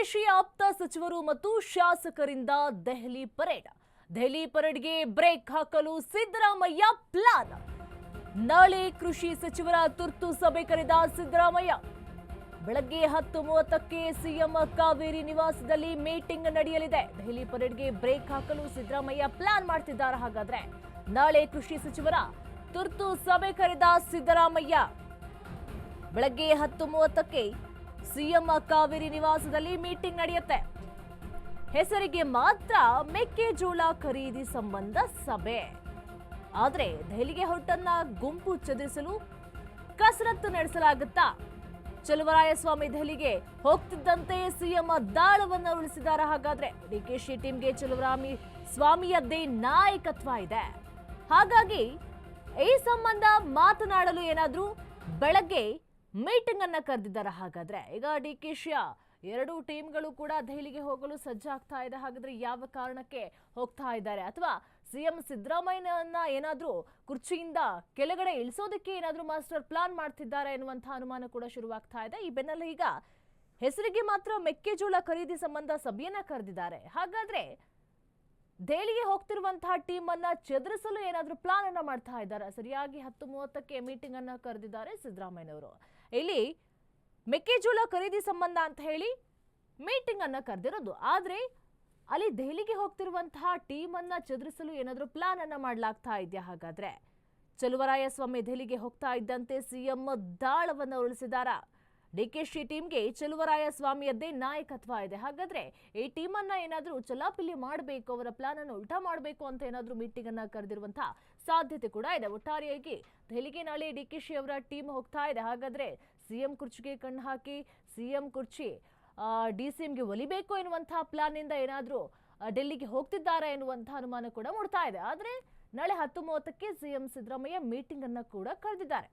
ಡಿಕೆಶಿ ಆಪ್ತ ಸಚಿವರು ಮತ್ತು ಶಾಸಕರಿಂದ ದೆಹಲಿ ಪರೇಡ್ಗೆ ಬ್ರೇಕ್ ಹಾಕಲು ಸಿದ್ದರಾಮಯ್ಯ ಪ್ಲಾನ್. ನಾಳೆ ಕೃಷಿ ಸಚಿವರ ತುರ್ತು ಸಭೆ ಕರೆದ ಸಿದ್ದರಾಮಯ್ಯ. ಬೆಳಗ್ಗೆ 10:30ಕ್ಕೆ ಸಿಎಂ ಕಾವೇರಿ ನಿವಾಸದಲ್ಲಿ ಮೀಟಿಂಗ್ ನಡೆಯಲಿದೆ. ದೆಹಲಿ ಪರೇಡ್ಗೆ ಬ್ರೇಕ್ ಹಾಕಲು ಸಿದ್ದರಾಮಯ್ಯ ಪ್ಲಾನ್ ಮಾಡ್ತಿದ್ದಾರೆ. ಹಾಗಾದ್ರೆ ನಾಳೆ ಕೃಷಿ ಸಚಿವರ ತುರ್ತು ಸಭೆ ಕರೆದ ಸಿದ್ದರಾಮಯ್ಯ. ಬೆಳಗ್ಗೆ 10:30ಕ್ಕೆ ಸಿಎಂ ಕಾವೇರಿ ನಿವಾಸದಲ್ಲಿ ಮೀಟಿಂಗ್ ನಡೆಯುತ್ತೆ. ಹೆಸರಿಗೆ ಮಾತ್ರ ಮೆಕ್ಕೆಜೋಳ ಖರೀದಿ ಸಂಬಂಧ ಸಭೆ. ಆದ್ರೆ ದೆಹಲಿಗೆ ಹೊರಟನ್ನ ಗುಂಪು ಚದುರಿಸಲು ಕಸರತ್ತು ನಡೆಸಲಾಗುತ್ತಾ? ಚಲುವರಾಯಸ್ವಾಮಿ ದೆಹಲಿಗೆ ಹೋಗ್ತಿದ್ದಂತೆ ಸಿಎಂ ದಾಳವನ್ನ ಉಳಿಸಿದ್ದಾರೆ. ಹಾಗಾದ್ರೆ ಡಿಕೆಶಿ ಟೀಮ್ಗೆ ಚಲುವರಾಯ ಸ್ವಾಮಿಯದ್ದೇ ನಾಯಕತ್ವ ಇದೆ. ಹಾಗಾಗಿ ಈ ಸಂಬಂಧ ಮಾತನಾಡಲು ಏನಾದ್ರೂ ಬೆಳಗ್ಗೆ ಮೀಟಿಂಗ್ ಅನ್ನ ಕರೆದಿದ್ದಾರೆ. ಹಾಗಾದ್ರೆ ಈಗ ಡಿಕೆಶಿಯ ಎರಡು ಟೀಮ್ಗಳು ಕೂಡ ದೆಹಲಿಗೆ ಹೋಗಲು ಸಜ್ಜಾಗ್ತಾ ಇದೆ. ಹಾಗಾದ್ರೆ ಯಾವ ಕಾರಣಕ್ಕೆ ಹೋಗ್ತಾ ಇದ್ದಾರೆ? ಅಥವಾ ಸಿಎಂ ಸಿದ್ದರಾಮಯ್ಯನನ್ನ ಏನಾದ್ರೂ ಕುರ್ಚಿಯಿಂದ ಕೆಳಗಡೆ ಇಳಿಸೋದಕ್ಕೆ ಏನಾದ್ರೂ ಮಾಸ್ಟರ್ ಪ್ಲಾನ್ ಮಾಡ್ತಿದ್ದಾರೆ ಎನ್ನುವಂತಹ ಅನುಮಾನ ಕೂಡ ಶುರುವಾಗ್ತಾ ಇದೆ. ಈ ಬೆನ್ನಲ್ಲೇ ಈಗ ಹೆಸರಿಗೆ ಮಾತ್ರ ಮೆಕ್ಕೆಜೋಳ ಖರೀದಿ ಸಂಬಂಧ ಸಭೆಯನ್ನ ಕರೆದಿದ್ದಾರೆ. ಹಾಗಾದ್ರೆ ದೆಹಲಿಗೆ ಹೋಗ್ತಿರುವಂತಹ ಟೀಮ್ ಅನ್ನ ಚದುರಿಸಲು ಏನಾದ್ರೂ ಪ್ಲಾನ್ ಅನ್ನ ಮಾಡ್ತಾ ಇದ್ದಾರೆ. ಸರಿಯಾಗಿ 10:30ಕ್ಕೆ ಮೀಟಿಂಗ್ ಅನ್ನ ಕರೆದಿದ್ದಾರೆ ಸಿದ್ದರಾಮಯ್ಯನವರು. ಇಲ್ಲಿ ಮೆಕ್ಕೆಜೋಳ ಖರೀದಿ ಸಂಬಂಧ ಅಂತ ಹೇಳಿ ಮೀಟಿಂಗ್ ಅನ್ನ ಕರೆದಿರೋದು. ಆದ್ರೆ ಅಲ್ಲಿ ದೆಹಲಿಗೆ ಹೋಗ್ತಿರುವಂತಹ ಟೀಮ್ ಅನ್ನ ಚದುರಿಸಲು ಏನಾದ್ರೂ ಪ್ಲಾನ್ ಅನ್ನ ಮಾಡ್ಲಾಗ್ತಾ ಇದೆಯಾ? ಹಾಗಾದ್ರೆ ಚಲುವರಾಯಸ್ವಾಮಿ ದೆಹಲಿಗೆ ಹೋಗ್ತಾ ಇದ್ದಂತೆ ಸಿಎಂ ದಾಳವನ್ನ ಉಳಿಸಿದಾರ. ಡಿಕೆಶಿ ಟೀಮ್ಗೆ ಚಲುವರಾಯಸ್ವಾಮಿಯದ್ದೇ ನಾಯಕತ್ವ ಇದೆ. ಹಾಗಾದ್ರೆ ಈ ಟೀಮ್ ಅನ್ನ ಏನಾದ್ರೂ ಚಲಾಪಿಲಿ ಮಾಡಬೇಕು, ಅವರ ಪ್ಲಾನ್ ಅನ್ನು ಉಲ್ಟಾ ಮಾಡಬೇಕು ಅಂತ ಏನಾದ್ರೂ ಮೀಟಿಂಗ್ ಅನ್ನ ಕರೆದಿರುವಂತಹ ಸಾಧ್ಯತೆ ಕೂಡ ಇದೆ. ಒಟ್ಟಾರೆಯಾಗಿ ದೆಹಲಿಗೆ ನಾಳೆ ಡಿಕೆಶಿ ಅವರ ಟೀಮ್ ಹೋಗ್ತಾ ಇದೆ. ಹಾಗಾದ್ರೆ ಸಿಎಂ ಕುರ್ಚಿಗೆ ಕಣ್ಣು ಹಾಕಿ ಸಿಎಂ ಕುರ್ಚಿ ಡಿಸಿಎಂಗೆ ಒಲಿಬೇಕು ಎನ್ನುವಂತಹ ಪ್ಲಾನ್ ನಿಂದ ಏನಾದ್ರೂ ಡೆಲ್ಲಿಗೆ ಹೋಗ್ತಿದ್ದಾರೆ ಎನ್ನುವಂತಹ ಅನುಮಾನ ಕೂಡ ಮೂಡ್ತಾ ಇದೆ. ಆದ್ರೆ ನಾಳೆ 10:30ಕ್ಕೆ ಸಿಎಂ ಸಿದ್ದರಾಮಯ್ಯ ಮೀಟಿಂಗ್ ಅನ್ನ ಕೂಡ ಕರೆದಿದ್ದಾರೆ.